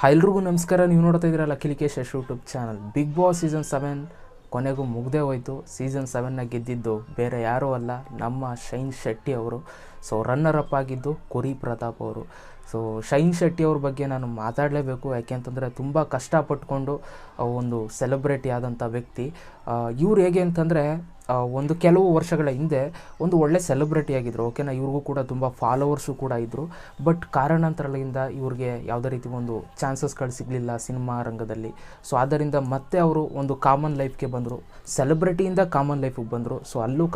Hi ಎಲ್ರಿಗೂ ನಮಸ್ಕಾರ. ನೀವು ನೋಡ್ತಾ ಇದ್ದೀರಲ್ಲ Lakkesh Yash YouTube channel. Bigg Boss season 7 ಕೊನೆಗೂ ಮುಗ್ದೇ ಹೋಯಿತು. ಸೀಸನ್ 7ನ ಗೆದ್ದಿದ್ದು ಬೇರೆ ಯಾರೂ ಅಲ್ಲ, ನಮ್ಮ ಶೈನ್ ಶೆಟ್ಟಿ ಅವರು. ಸೊ ರನ್ನರ್ ಅಪ್ ಆಗಿದ್ದು ಕುರಿ ಪ್ರತಾಪ್ ಅವರು. ಸೊ ಶೈನ್ ಶೆಟ್ಟಿ ಅವ್ರ ಬಗ್ಗೆ ನಾನು ಮಾತಾಡಲೇಬೇಕು, ಯಾಕೆಂತಂದರೆ ತುಂಬ ಕಷ್ಟಪಟ್ಕೊಂಡು ಒಂದು ಸೆಲೆಬ್ರಿಟಿ ಆದಂಥ ವ್ಯಕ್ತಿ. ಇವ್ರು ಹೇಗೆ ಅಂತಂದರೆ ಒಂದು ಕೆಲವು ವರ್ಷಗಳ ಹಿಂದೆ ಒಂದು ಒಳ್ಳೆ ಸೆಲೆಬ್ರಿಟಿ ಆಗಿದ್ದರು, ಓಕೆನಾ. ಇವ್ರಿಗೂ ಕೂಡ ತುಂಬ ಫಾಲೋವರ್ಸು ಕೂಡ ಇದ್ದರು. ಬಟ್ ಕಾರಣಾಂತರಗಳಿಂದ ಇವ್ರಿಗೆ ಯಾವುದೇ ರೀತಿ ಒಂದು ಚಾನ್ಸಸ್ಗಳು ಸಿಗಲಿಲ್ಲ ಸಿನಿಮಾ ರಂಗದಲ್ಲಿ. ಸೊ ಆದ್ದರಿಂದ ಮತ್ತೆ ಅವರು ಒಂದು ಕಾಮನ್ ಲೈಫ್ಗೆ ಬಂದರು, ಸೆಲೆಬ್ರಿಟಿಯಿಂದ ಕಾಮನ್ ಲೈಫಿಗೆ ಬಂದರು. ಸೊ ಅಲ್ಲೂ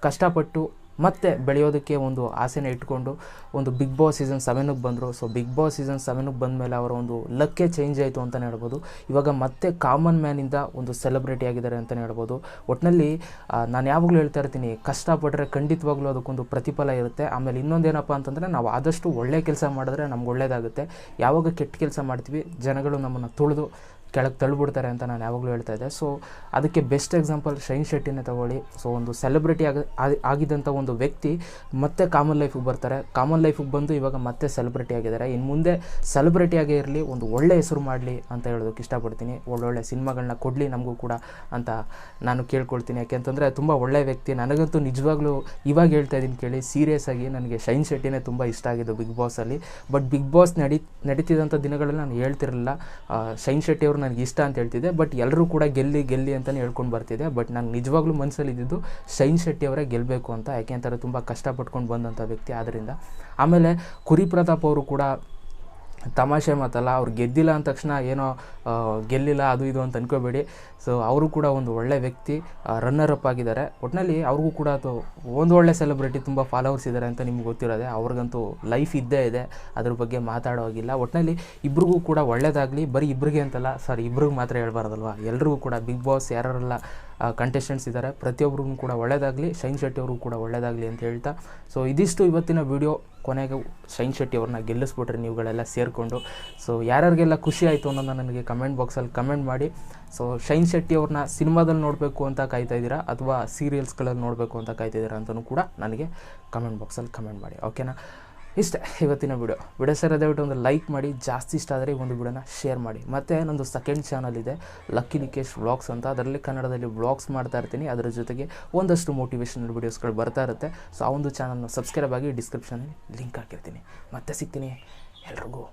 ಕಷ್ಟಪಟ್ಟು ಮತ್ತೆ ಬೆಳೆಯೋದಕ್ಕೆ ಒಂದು ಆಸೆನ ಇಟ್ಕೊಂಡು ಒಂದು ಬಿಗ್ ಬಾಸ್ ಸೀಸನ್ 7ಗೆ ಬಂದರು. ಸೊ ಬಿಗ್ ಬಾಸ್ ಸೀಸನ್ 7ಗೆ ಬಂದಮೇಲೆ ಅವರ ಒಂದು ಲಕ್ಕೇ ಚೇಂಜ್ ಆಯಿತು ಅಂತಲೇ ಹೇಳ್ಬೋದು. ಇವಾಗ ಮತ್ತೆ ಕಾಮನ್ ಮ್ಯಾನಿಂದ ಒಂದು ಸೆಲೆಬ್ರಿಟಿ ಆಗಿದ್ದಾರೆ ಅಂತಲೇ ಹೇಳ್ಬೋದು. ಒಟ್ಟಿನಲ್ಲಿ ನಾನು ಯಾವಾಗಲೂ ಹೇಳ್ತಾ ಇರ್ತೀನಿ, ಕಷ್ಟಪಟ್ಟರೆ ಖಂಡಿತವಾಗ್ಲೂ ಅದಕ್ಕೊಂದು ಪ್ರತಿಫಲ ಇರುತ್ತೆ. ಆಮೇಲೆ ಇನ್ನೊಂದೇನಪ್ಪ ಅಂತಂದರೆ, ನಾವು ಆದಷ್ಟು ಒಳ್ಳೆ ಕೆಲಸ ಮಾಡಿದ್ರೆ ನಮ್ಗೆ ಒಳ್ಳೆಯದಾಗುತ್ತೆ. ಯಾವಾಗ ಕೆಟ್ಟ ಕೆಲಸ ಮಾಡ್ತೀವಿ ಜನಗಳು ನಮ್ಮನ್ನು ತುಳಿದು ಕೆಳಗೆ ತಳ್ಳಿಬಿಡ್ತಾರೆ ಅಂತ ನಾನು ಯಾವಾಗಲೂ ಹೇಳ್ತಾ ಇದ್ದೆ. ಸೊ ಅದಕ್ಕೆ ಬೆಸ್ಟ್ ಎಕ್ಸಾಂಪಲ್ ಶೈನ್ ಶೆಟ್ಟಿನೇ ತಗೊಳ್ಳಿ. ಸೊ ಒಂದು ಸೆಲೆಬ್ರಿಟಿ ಆಗಿದ್ದಂಥ ಒಂದು ವ್ಯಕ್ತಿ ಮತ್ತೆ ಕಾಮನ್ ಲೈಫಿಗೆ ಬರ್ತಾರೆ. ಕಾಮನ್ ಲೈಫಿಗೆ ಬಂದು ಇವಾಗ ಮತ್ತೆ ಸೆಲೆಬ್ರಿಟಿ ಆಗಿದ್ದಾರೆ. ಇನ್ನು ಮುಂದೆ ಸೆಲೆಬ್ರಿಟಿಯಾಗೇ ಇರಲಿ, ಒಂದು ಒಳ್ಳೆ ಹೆಸರು ಮಾಡಲಿ ಅಂತ ಹೇಳೋದಕ್ಕೆ ಇಷ್ಟಪಡ್ತೀನಿ. ಒಳ್ಳೊಳ್ಳೆ ಸಿನಿಮಾಗಳನ್ನ ಕೊಡಲಿ ನಮಗೂ ಕೂಡ ಅಂತ ನಾನು ಕೇಳ್ಕೊಳ್ತೀನಿ. ಯಾಕೆಂತಂದರೆ ತುಂಬ ಒಳ್ಳೆಯ ವ್ಯಕ್ತಿ. ನನಗಂತೂ ನಿಜವಾಗ್ಲೂ ಇವಾಗ ಹೇಳ್ತಾ ಇದ್ದೀನಿ ಕೇಳಿ, ಸೀರಿಯಸ್ ಆಗಿ ನನಗೆ ಶೈನ್ ಶೆಟ್ಟಿನೇ ತುಂಬ ಇಷ್ಟ ಆಗಿದ್ದು ಬಿಗ್ ಬಾಸಲ್ಲಿ. ಬಟ್ ಬಿಗ್ ಬಾಸ್ ನಡೀತಿದ್ದಂಥ ದಿನಗಳಲ್ಲಿ ನಾನು ಹೇಳ್ತಿರಲಿಲ್ಲ ಶೈನ್ ಶೆಟ್ಟಿ ಅವರು ನನಗೆ ಇಷ್ಟ ಅಂತ ಹೇಳ್ತಿದ್ದೆ. ಬಟ್ ಎಲ್ಲರೂ ಕೂಡ ಗೆಲ್ಲಿ ಅಂತಲೇ ಹೇಳ್ಕೊಂಡು ಬರ್ತಿದ್ದೆ. ಬಟ್ ನಂಗೆ ನಿಜವಾಗ್ಲೂ ಮನಸ್ಸಲ್ಲಿ ಇದ್ದಿದ್ದು ಶೈನ್ ಶೆಟ್ಟಿ ಅವರೇ ಗೆಲ್ಲಬೇಕು ಅಂತ, ಯಾಕೆಂತಾರೆ ತುಂಬ ಕಷ್ಟಪಟ್ಕೊಂಡು ಬಂದಂಥ ವ್ಯಕ್ತಿ ಆದ್ದರಿಂದ. ಆಮೇಲೆ ಕುರಿ ಪ್ರತಾಪ್ ಅವರು ಕೂಡ ತಮಾಷೆ ಮಾತಲ್ಲ, ಅವ್ರು ಗೆದ್ದಿಲ್ಲ ಅಂದ ತಕ್ಷಣ ಏನೋ ಗೆಲ್ಲಿಲ್ಲ ಅದು ಇದು ಅಂತ ಅನ್ಕೋಬೇಡಿ. ಸೊ ಅವರು ಕೂಡ ಒಂದು ಒಳ್ಳೆ ವ್ಯಕ್ತಿ, ರನ್ನರ್ ಅಪ್ ಆಗಿದ್ದಾರೆ. ಒಟ್ಟಿನಲ್ಲಿ ಅವ್ರಿಗೂ ಕೂಡ ಒಂದು ಒಳ್ಳೆ ಸೆಲೆಬ್ರಿಟಿ, ತುಂಬ ಫಾಲೋವರ್ಸ್ ಇದ್ದಾರೆ ಅಂತ ನಿಮ್ಗೆ ಗೊತ್ತಿರೋದೆ. ಅವ್ರಿಗಂತೂ ಲೈಫ್ ಇದ್ದೇ ಇದೆ, ಅದ್ರ ಬಗ್ಗೆ ಮಾತಾಡೋ ಹಾಗಿಲ್ಲ. ಒಟ್ಟಿನಲ್ಲಿ ಇಬ್ರಿಗೂ ಕೂಡ ಒಳ್ಳೆಯದಾಗಲಿ. ಬರೀ ಇಬ್ಬರಿಗೆ ಅಂತಲ್ಲ, ಇಬ್ರಿಗೆ ಮಾತ್ರ ಹೇಳ್ಬಾರ್ದಲ್ವ, ಎಲ್ರಿಗೂ ಕೂಡ ಬಿಗ್ ಬಾಸ್ ಯಾರೆಲ್ಲ ಕಂಟೆಸ್ಟೆಂಟ್ಸ್ ಇದ್ದಾರೆ ಪ್ರತಿಯೊಬ್ಬರಿಗೂ ಕೂಡ ಒಳ್ಳೆಯದಾಗಲಿ, ಶೈನ್ ಶೆಟ್ಟಿ ಅವ್ರಿಗೂ ಕೂಡ ಒಳ್ಳೆಯದಾಗಲಿ ಅಂತ ಹೇಳ್ತಾ, ಸೊ ಇದಿಷ್ಟು ಇವತ್ತಿನ ವಿಡಿಯೋ. ಕೊನೆಗೆ ಶೈನ್ ಶೆಟ್ಟಿ ಅವ್ರನ್ನ ಗೆಲ್ಲಿಸ್ಬಿಟ್ರಿ ನೀವುಗಳೆಲ್ಲ ಸೇರಿಕೊಂಡು. ಸೊ ಯಾರ್ಯಾರಿಗೆಲ್ಲ ಖುಷಿ ಆಯಿತು ಅನ್ನೋದನ್ನ ನನಗೆ ಕಮೆಂಟ್ ಬಾಕ್ಸಲ್ಲಿ ಕಮೆಂಟ್ ಮಾಡಿ. ಸೊ ಶೈನ್ ಶೆಟ್ಟಿ ಅವ್ರನ್ನ ಸಿನಿಮಾದಲ್ಲಿ ನೋಡಬೇಕು ಅಂತ ಕಾಯ್ತಾ ಇದ್ದೀರಾ ಅಥವಾ ಸೀರಿಯಲ್ಸ್ಗಳಲ್ಲಿ ನೋಡಬೇಕು ಅಂತ ಕಾಯ್ತಾ ಇದ್ದೀರಾ ಅಂತಲೂ ಕೂಡ ನನಗೆ ಕಮೆಂಟ್ ಬಾಕ್ಸಲ್ಲಿ ಕಮೆಂಟ್ ಮಾಡಿ, ಓಕೆನಾ. ಇಷ್ಟೇ ಇವತ್ತಿನ ವಿಡಿಯೋ ಸರ್. ದಯವಿಟ್ಟು ಒಂದು ಲೈಕ್ ಮಾಡಿ, ಜಾಸ್ತಿ ಇಷ್ಟ ಆದರೆ ಈ ಒಂದು ವಿಡಿಯೋನ ಶೇರ್ ಮಾಡಿ. ಮತ್ತು ನಂದು ಸೆಕೆಂಡ್ ಚಾನಲ್ ಇದೆ ಲಕ್ಕೇಶ್ ವ್ಲಾಗ್ಸ್ ಅಂತ, ಅದರಲ್ಲಿ ಕನ್ನಡದಲ್ಲಿ ವ್ಲಾಗ್ಸ್ ಮಾಡ್ತಾ ಇರ್ತೀನಿ. ಅದರ ಜೊತೆಗೆ ಒಂದಷ್ಟು ಮೋಟಿವೇಶನಲ್ ವೀಡಿಯೋಸ್ಗಳು ಬರ್ತಾ ಇರುತ್ತೆ. ಸೊ ಆ ಒಂದು ಚಾನಲ್ನ ಸಬ್ಸ್ಕ್ರೈಬ್ ಆಗಿ ಡಿಸ್ಕ್ರಿಪ್ಷನಲ್ಲಿ ಲಿಂಕ್ ಹಾಕಿರ್ತೀನಿ. ಮತ್ತೆ ಸಿಗ್ತೀನಿ. ಎಲ್ರಿಗೂ